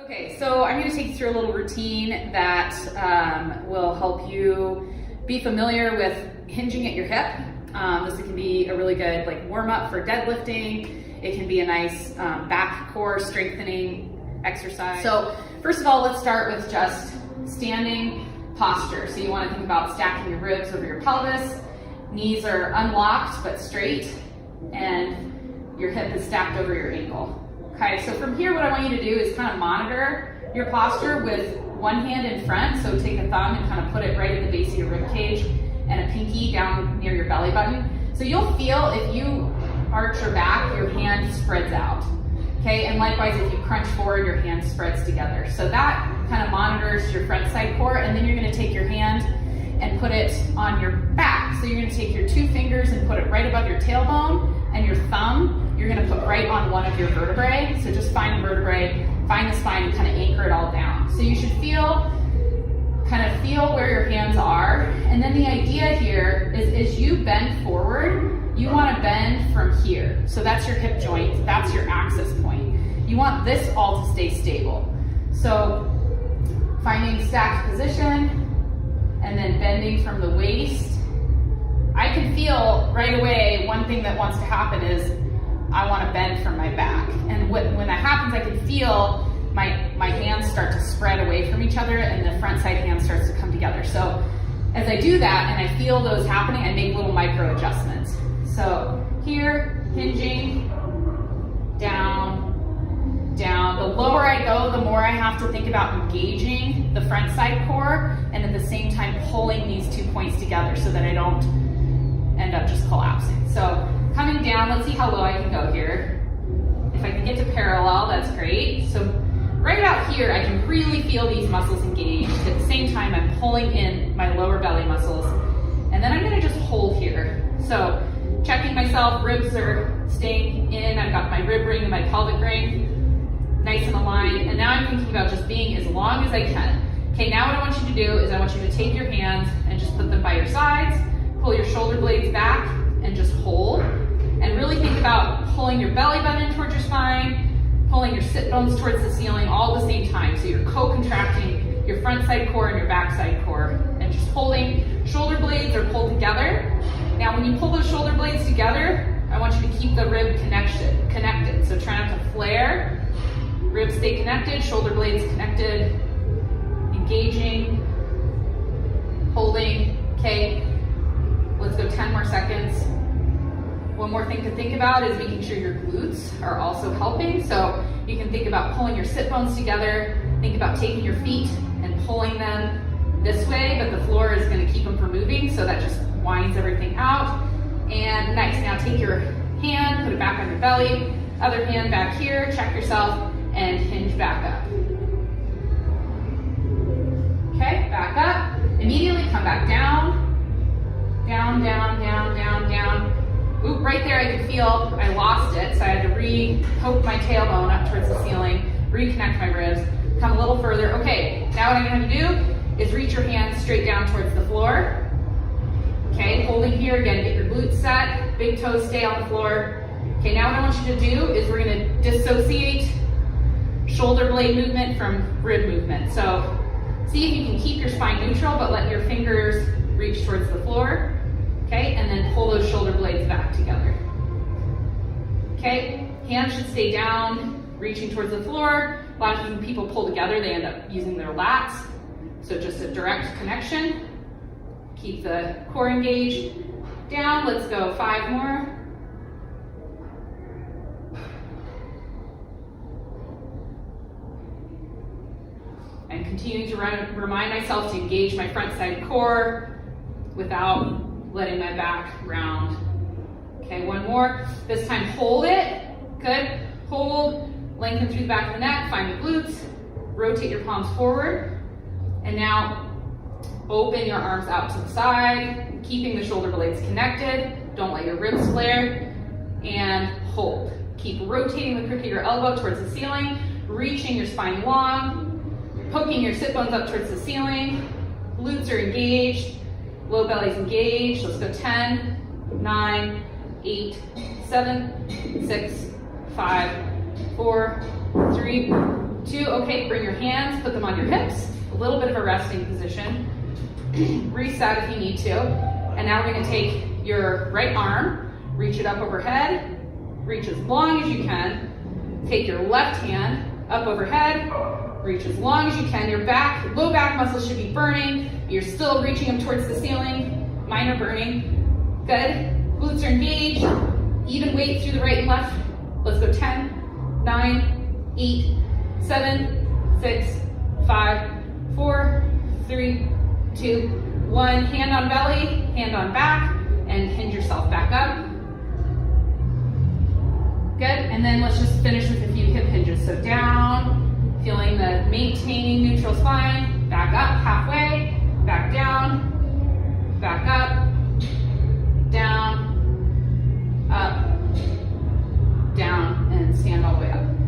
Okay, so I'm going to take you through a little routine that will help you be familiar with hinging at your hip. This can be a really good warm up for deadlifting. It can be a nice back core strengthening exercise. So first of all, let's start with just standing posture. So you want to think about stacking your ribs over your pelvis. Knees are unlocked but straight, and your hip is stacked over your ankle. Okay, so from here, what I want you to do is kind of monitor your posture with one hand in front. So take a thumb and kind of put it right at the base of your rib cage and a pinky down near your belly button. So you'll feel if you arch your back, your hand spreads out. Okay, and likewise, if you crunch forward, your hand spreads together. So that kind of monitors your front side core, and then you're going to take your hand and put it on your back. So you're going to take your two fingers and put it right above your tailbone, and your thumb you're going to put right on one of your vertebrae. So just find the vertebrae, find the spine, and kind of anchor it all down. So you should kind of feel where your hands are. And then the idea here is as you bend forward, you want to bend from here. So that's your hip joint, that's your access point. You want this all to stay stable. So finding stacked position and then bending from the waist. I can feel right away one thing that wants to happen is I want to bend from my back. And when that happens, I can feel my hands start to spread away from each other and the front side hand starts to come together. So as I do that and I feel those happening, I make little micro adjustments. So here, hinging, down, down. The lower I go, the more I have to think about engaging the front side core and at the same time pulling these 2 points together so that I don't end up just collapsing. So coming down, let's see how low I can go here. If I can get to parallel, that's great. So right about here, I can really feel these muscles engaged. At the same time, I'm pulling in my lower belly muscles. And then I'm gonna just hold here. So checking myself, ribs are staying in. I've got my rib ring and my pelvic ring nice and aligned. And now I'm thinking about just being as long as I can. Okay, now what I want you to do is I want you to take your hands and just put them by your sides, pull your shoulder blades back, and just hold. And really think about pulling your belly button towards your spine, pulling your sit bones towards the ceiling all at the same time. So you're co-contracting your front side core and your back side core, and just holding. Shoulder blades are pulled together. Now when you pull those shoulder blades together, I want you to keep the rib connected. So try not to flare. Ribs stay connected, shoulder blades connected, engaging, holding. Okay, let's go 10 more seconds. One more thing to think about is making sure your glutes are also helping. So you can think about pulling your sit bones together, think about taking your feet and pulling them this way, but the floor is going to keep them from moving, so that just winds everything out. And nice, now take your hand, put it back on your belly, other hand back here, check yourself, and hinge back up. Okay, back up. Immediately come back down, down, down, down, down, down. Oop, right there I could feel I lost it, so I had to poke my tailbone up towards the ceiling, reconnect my ribs, come a little further. Okay, now what I'm going to do is reach your hands straight down towards the floor. Okay, holding here, again, get your glutes set, big toes stay on the floor. Okay, now what I want you to do is we're going to dissociate shoulder blade movement from rib movement. So see if you can keep your spine neutral, but let your fingers reach towards the floor. Okay, and then pull those shoulder blades back together. Okay, hands should stay down, reaching towards the floor. A lot of times when people pull together, they end up using their lats. So just a direct connection. Keep the core engaged. Down, let's go 5 more. And continuing to remind myself to engage my front side core without letting my back round. Okay, one more. This time hold it. Good. Hold, lengthen through the back of the neck, find the glutes, rotate your palms forward, and now open your arms out to the side, keeping the shoulder blades connected. Don't let your ribs flare, and hold. Keep rotating the crook of your elbow towards the ceiling, reaching your spine long, poking your sit bones up towards the ceiling. Glutes are engaged. Low belly's engaged. Let's go 10, 9, 8, 7, 6, 5, 4, 3, 2. Okay, bring your hands, put them on your hips, a little bit of a resting position. Reset if you need to. And now we're gonna take your right arm, reach it up overhead, reach as long as you can. Take your left hand up overhead, reach as long as you can. Your back, low back muscles should be burning. You're still reaching up towards the ceiling. Mine are burning. Good. Glutes are engaged. Even weight through the right and left. Let's go 10, 9, 8, 7, 6, 5, 4, 3, 2, 1. Hand on belly, hand on back, and hinge yourself back up. Good, and then let's just finish with a few hip hinges. So down, feeling the maintaining neutral spine, back up halfway, back down, back up, down, up, down, and stand all the way up.